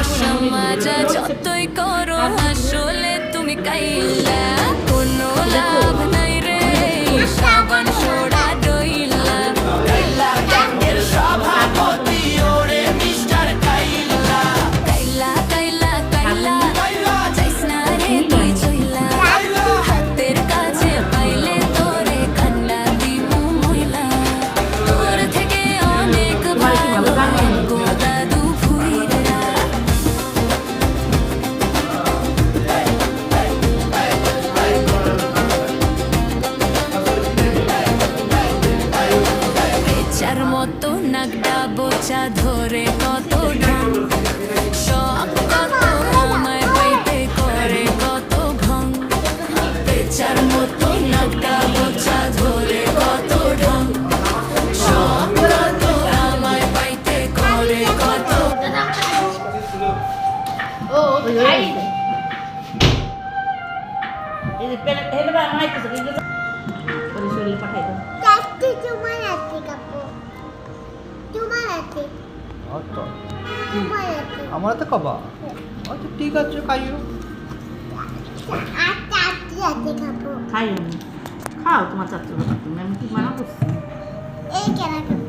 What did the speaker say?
বর্ষা মাজা যতই করো আসলে তুমি কাইলা কোনো লাভ নাই রে সাবান সোডা ডইলা কাইলা গ্যাংয়ের সভাপতি ওরে মিস্টার কাইলা কাইলা কাইলা কাইলা যাইস না রে তুই চইলা হাতের কাছে পাইলে তোরে কান্না দিমু মইলা তোর থেকে অনেক ভালো গো দাদু ফুইরা বেচার মতো নাগডা বোচা ধরে কত ঢং শখ কত আমায় পাইতে করে কত ভং বেচার মতো নাগডা বোচা ধরে কত ঢং শখ কত আমায় পাইতে করে কত ও খাই এই যে পেলে হেলে বা মাই কিছু কিছু ওরে শরীরে পাঠাই দাও চারটি তোমার আছে কাপু তোমার আছে আচ্ছা তোমার আছে আমার হাতে খাবা আচ্ছা ঠিক আছে খাইও আর চারটি আছে কাপু খাইও নি খাও তোমার চাচ্চু তুমি আমি কি মানা করছি এই কেনা কাপু